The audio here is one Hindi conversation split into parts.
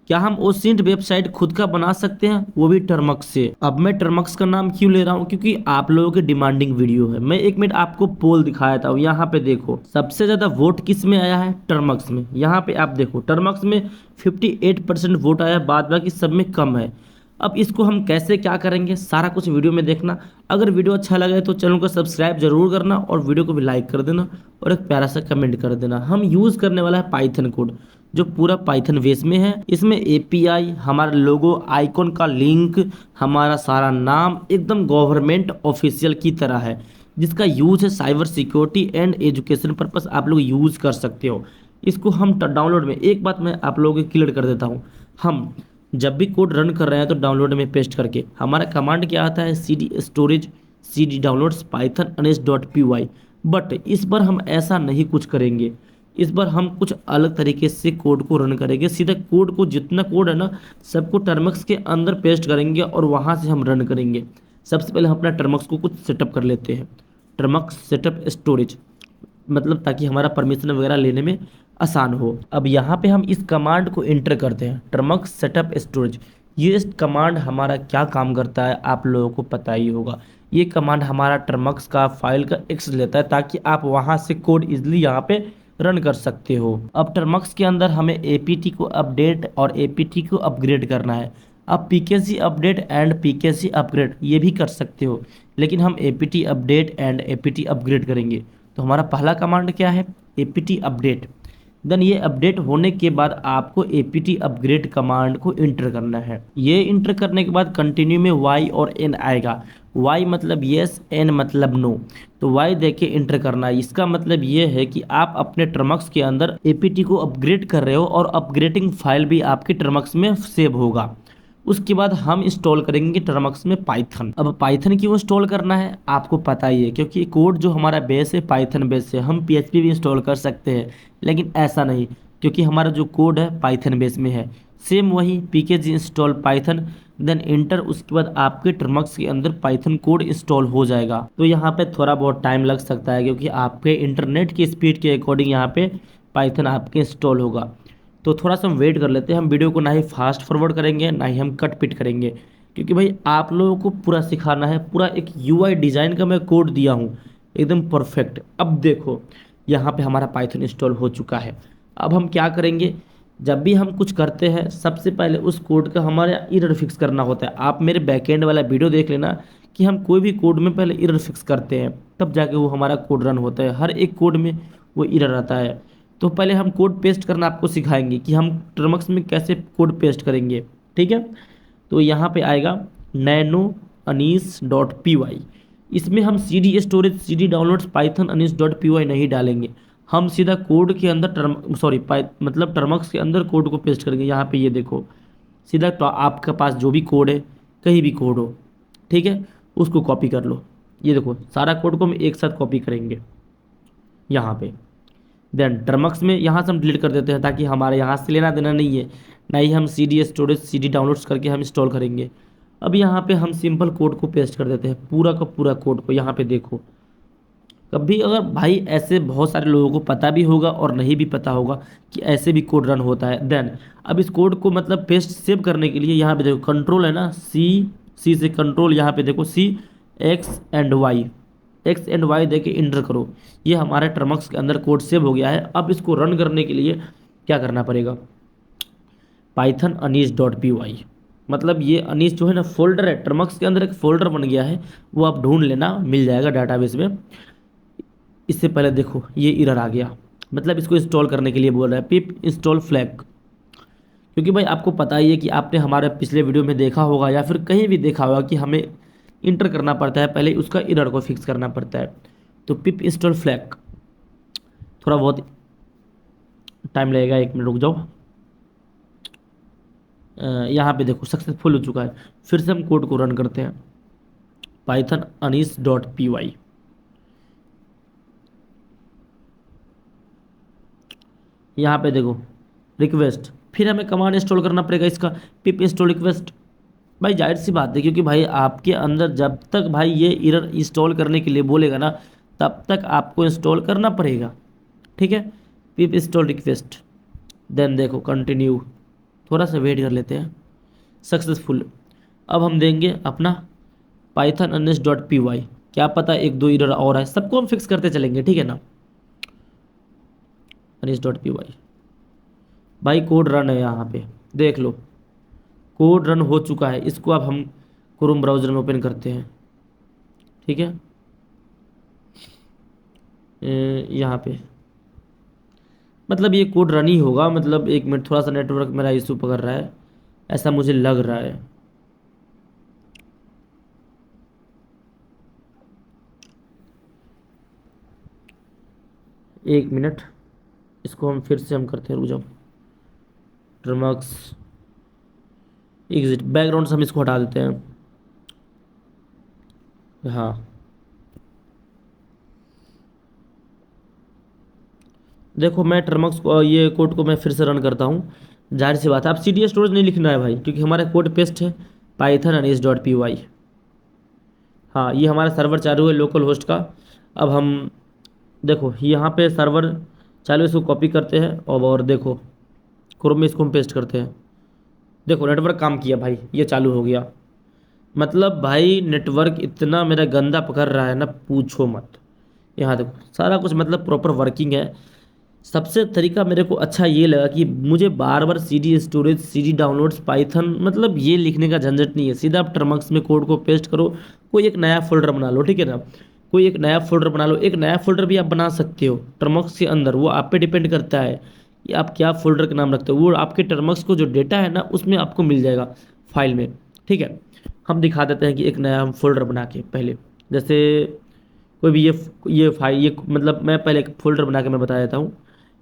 क्या हम ओसिंट वेबसाइट खुद का बना सकते हैं, वो भी टर्मक्स से। अब मैं टर्मक्स का नाम क्यों ले रहा हूँ, क्योंकि आप लोगों की डिमांडिंग वीडियो है। मैं 1 मिनट आपको पोल दिखाया था, यहाँ पे देखो सबसे ज्यादा वोट किस में आया है, टर्मक्स में। यहाँ पे आप देखो टर्मक्स में 58% वोट आया, बाद बाकी सब में कम है। अब इसको हम कैसे क्या करेंगे, सारा कुछ वीडियो में देखना। अगर वीडियो अच्छा लगे तो चैनल को सब्सक्राइब जरूर करना और वीडियो को भी लाइक कर देना और एक प्यारा सा कमेंट कर देना। हम यूज़ करने वाला है पाइथन कोड, जो पूरा पाइथन बेस में है। इसमें एपीआई, हमारा लोगो, आइकॉन का लिंक, हमारा सारा नाम एकदम गवर्नमेंट ऑफिशियल की तरह है, जिसका यूज़ है cyber security and education purpose. आप लोग यूज़ कर सकते हो इसको। हम डाउनलोड में एक बात मैं आप लोगों को क्लियर कर देता हूँ, हम जब भी कोड रन कर रहे हैं तो डाउनलोड में पेस्ट करके हमारा कमांड क्या आता है, C D storage C D downloads Python अनेस डॉट पी वाई। बट इस बार हम ऐसा नहीं कुछ करेंगे, इस बार हम कुछ अलग तरीके से कोड को रन करेंगे। सीधा कोड को, जितना कोड है ना, सबको टर्मक्स के अंदर पेस्ट करेंगे और वहाँ से हम रन करेंगे। सबसे पहले हम अपना टर्मक्स को कुछ सेटअप कर लेते हैं, टर्मक्स सेटअप स्टोरेज, मतलब ताकि हमारा परमिशन वगैरह लेने में आसान हो। अब यहाँ पे हम इस कमांड को इंटर करते हैं, टर्मक्स सेटअप स्टोरेज। ये कमांड हमारा क्या काम करता है आप लोगों को पता ही होगा। ये कमांड हमारा टर्मक्स का फाइल का एक्सेस लेता है, ताकि आप वहाँ से कोड इजीली यहाँ पे रन कर सकते हो। अब टर्मक्स के अंदर हमें एपीटी को अपडेट और एपीटी को अपग्रेड करना है। आप PKC update and PKC upgrade ये भी कर सकते हो, लेकिन हम APT update and APT upgrade करेंगे। तो हमारा पहला कमांड क्या है, एपीटी अपडेट। देन ये अपडेट होने के बाद आपको एपीटी अपग्रेड कमांड को इंटर करना है। ये इंटर करने के बाद कंटिन्यू में वाई और एन आएगा। वाई मतलब यस, एन मतलब नो। तो वाई दे के इंटर करना है। इसका मतलब ये है कि आप अपने टर्मक्स के अंदर एपीटी को अपग्रेड कर रहे हो और अपग्रेडिंग फाइल भी आपके टर्मक्स में सेव होगा। उसके बाद हम इंस्टॉल करेंगे टर्मक्स में पाइथन। अब पाइथन क्यों इंस्टॉल करना है आपको पता ही है, क्योंकि कोड जो हमारा बेस है पाइथन बेस है। हम पीएचपी भी इंस्टॉल कर सकते हैं, लेकिन ऐसा नहीं, क्योंकि हमारा जो कोड है पाइथन बेस में है। सेम वही PKG install Python, then inter. उसके बाद आपके टर्मक्स के अंदर पाइथन कोड इंस्टॉल हो जाएगा। तो यहाँ पे थोड़ा बहुत टाइम लग सकता है, क्योंकि आपके इंटरनेट की स्पीड के अकॉर्डिंग यहाँ पे पाइथन आपके इंस्टॉल होगा। तो थोड़ा सा हम वेट कर लेते हैं। हम वीडियो को ना ही फास्ट फॉरवर्ड करेंगे, ना ही हम कट पिट करेंगे, क्योंकि भाई आप लोगों को पूरा सिखाना है। पूरा एक यूआई डिज़ाइन का मैं कोड दिया हूँ, एकदम परफेक्ट। अब देखो यहाँ पे हमारा पाइथन इंस्टॉल हो चुका है। अब हम क्या करेंगे, जब भी हम कुछ करते हैं सबसे पहले उस कोड का हमारे एरर फिक्स करना होता है। आप मेरे बैकएंड वाला वीडियो देख लेना कि हम कोई भी कोड में पहले एरर फिक्स करते हैं, तब जाके वो हमारा कोड रन होता है। हर एक कोड में वो एरर आता है। तो पहले हम कोड पेस्ट करना आपको सिखाएंगे कि हम टर्मक्स में कैसे कोड पेस्ट करेंगे, ठीक है। तो यहाँ पे आएगा नैनो अनीस डॉट पी वाई। इसमें हम C D storage C D downloads Python अनीस डॉट पी वाई नहीं डालेंगे। हम सीधा कोड के अंदर मतलब टर्मक्स के अंदर कोड को पेस्ट करेंगे। यहाँ पे ये देखो, सीधा तो आपके पास जो भी कोड है, कहीं भी कोड हो, ठीक है, उसको कॉपी कर लो। ये देखो सारा कोड को हम एक साथ कॉपी करेंगे यहाँ पे। देन टर्मक्स में यहाँ से हम डिलीट कर देते हैं, ताकि हमारे यहाँ से लेना देना नहीं है, ना ही हम C D storage C D downloads करके हम इंस्टॉल करेंगे। अब यहाँ पे हम सिंपल कोड को पेस्ट कर देते हैं, पूरा का पूरा कोड को। यहाँ पे देखो, कभी अगर भाई ऐसे बहुत सारे लोगों को पता भी होगा और नहीं भी पता होगा कि ऐसे भी कोड रन होता है। देन अब इस कोड को मतलब पेस्ट सेव करने के लिए यहाँ पे देखो कंट्रोल है ना, सी से कंट्रोल, यहाँ पे देखो सी, एक्स एंड वाई दे के इंटर करो। ये हमारे टर्मक्स के अंदर कोड सेव हो गया है। अब इसको रन करने के लिए क्या करना पड़ेगा, पाइथन अनीस डॉट पी वाई, मतलब ये अनीस जो है ना फोल्डर है, टर्मक्स के अंदर एक फोल्डर बन गया है, वो आप ढूंढ लेना, मिल जाएगा डाटाबेस में। इससे पहले देखो ये एरर आ गया, मतलब इसको इंस्टॉल करने के लिए बोल रहा है पिप इंस्टॉल फ्लैग। क्योंकि भाई आपको पता ही है कि आपने हमारे पिछले वीडियो में देखा होगा या फिर कहीं भी देखा होगा कि हमें इंटर करना पड़ता है, पहले उसका एरर को फिक्स करना पड़ता है। तो पिप इंस्टॉल फ्लैग, थोड़ा बहुत टाइम लगेगा, 1 मिनट रुक जाओ। यहाँ पे देखो सक्सेसफुल हो चुका है। फिर से हम कोड को रन करते हैं, पाइथन अनीस डॉट पी वाई। यहाँ पे देखो रिक्वेस्ट, फिर हमें कमांड इंस्टॉल करना पड़ेगा इसका, पिप इंस्टॉल रिक्वेस्ट। भाई जाहिर सी बात है, क्योंकि भाई आपके अंदर जब तक भाई ये एरर इंस्टॉल करने के लिए बोलेगा ना, तब तक आपको इंस्टॉल करना पड़ेगा, ठीक है। पिप इंस्टॉल रिक्वेस्ट, देन देखो कंटिन्यू, थोड़ा सा वेट कर लेते हैं। सक्सेसफुल। अब हम देंगे अपना पाइथन अनिस.py। क्या पता एक दो एरर और है, सबको हम फिक्स करते चलेंगे, ठीक है ना। अनिस.py भाई कोड रन है यहाँ पे, देख लो कोड रन हो चुका है। इसको अब हम क्रोम ब्राउज़र में ओपन करते हैं, ठीक है। यहाँ पे मतलब ये कोड रन ही होगा, मतलब एक मिनट, थोड़ा सा नेटवर्क मेरा इशू पकड़ रहा है, ऐसा मुझे लग रहा है। एक मिनट, इसको हम फिर से हम करते हैं, रुक जाओ। ट्रमक्स एग्जिट, बैकग्राउंड से हम इसको हटा देते हैं। हाँ, देखो मैं टर्मक्स को, ये कोड को मैं फिर से रन करता हूँ। जाहिर सी बात है, आप सी डी स्टोरेज नहीं लिखना है भाई, क्योंकि हमारा कोड पेस्ट है पाइथन अनिस.py। हाँ, ये हमारा सर्वर चालू है लोकल होस्ट का। अब हम देखो यहाँ पे सर्वर चालू है, इसको कॉपी करते हैं और देखो क्रोम में इसको हम पेस्ट करते हैं। देखो नेटवर्क काम किया भाई, ये चालू हो गया। मतलब भाई नेटवर्क इतना मेरा गंदा पकड़ रहा है ना, पूछो मत। यहाँ देखो सारा कुछ मतलब प्रॉपर वर्किंग है। सबसे तरीका मेरे को अच्छा ये लगा कि मुझे बार बार C D storage, C D downloads, Python, मतलब ये लिखने का झंझट नहीं है। सीधा आप टर्मक्स में कोड को पेस्ट करो, कोई एक नया फोल्डर बना लो, ठीक है ना। कोई एक नया फोल्डर बना लो, एक नया फोल्डर भी आप बना सकते हो टर्मक्स के अंदर, वो आप पे डिपेंड करता है कि आप क्या फोल्डर का नाम रखते हो। वो आपके टर्मक्स को जो डेटा है ना उसमें आपको मिल जाएगा फाइल में, ठीक है। हम दिखा देते हैं कि एक नया हम फोल्डर बना के, पहले जैसे कोई भी ये फाइल, ये मतलब मैं पहले एक फोल्डर बना के मैं बता देता हूँ।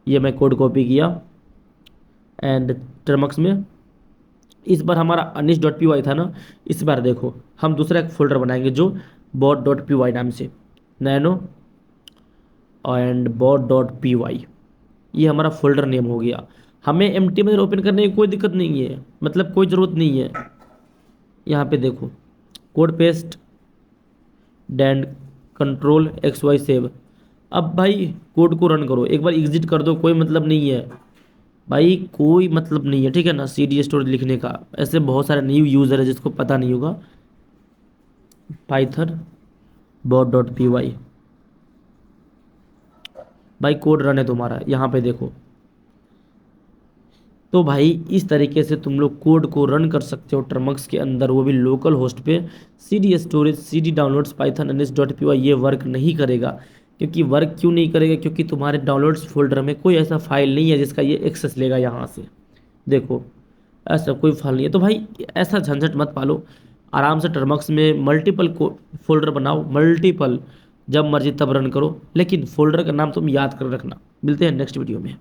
ये मैं कोड कॉपी किया एंड टर्मक्स में। इस बार हमारा अनिस.py था ना, इस बार देखो हम दूसरा एक फोल्डर बनाएंगे जो bot.py नाम से, नैनो एंड bot.py, ये हमारा फोल्डर नेम हो गया। हमें एमटी ओपन करने की कोई दिक्कत नहीं है, मतलब कोई ज़रूरत नहीं है। यहाँ पे देखो कोड पेस्ट डैंड कंट्रोल XY सेव। अब भाई कोड को रन करो, एक बार एग्जिट कर दो, कोई मतलब नहीं है भाई, कोई मतलब नहीं है, ठीक है ना। सी डी स्टोरेज लिखने का, ऐसे बहुत सारे न्यू यूज़र है जिसको पता नहीं होगा। पाइथन bot.py भाई कोड रन है तुम्हारा, यहाँ पे देखो। तो भाई इस तरीके से तुम लोग कोड को रन कर सकते हो टर्मक्स के अंदर, वो भी लोकल होस्ट पे। C D storage, C D downloads, Python अनिस.py ये वर्क नहीं करेगा। क्योंकि वर्क क्यों नहीं करेगा, क्योंकि तुम्हारे डाउनलोड्स फोल्डर में कोई ऐसा फाइल नहीं है जिसका ये एक्सेस लेगा यहाँ से। देखो ऐसा कोई फाइल नहीं है, तो भाई ऐसा झंझट मत पालो। आराम से टर्मक्स में मल्टीपल फोल्डर बनाओ, मल्टीपल, जब मर्जी तब रन करो, लेकिन फोल्डर का नाम तुम याद कर रखना। मिलते हैं नेक्स्ट वीडियो में।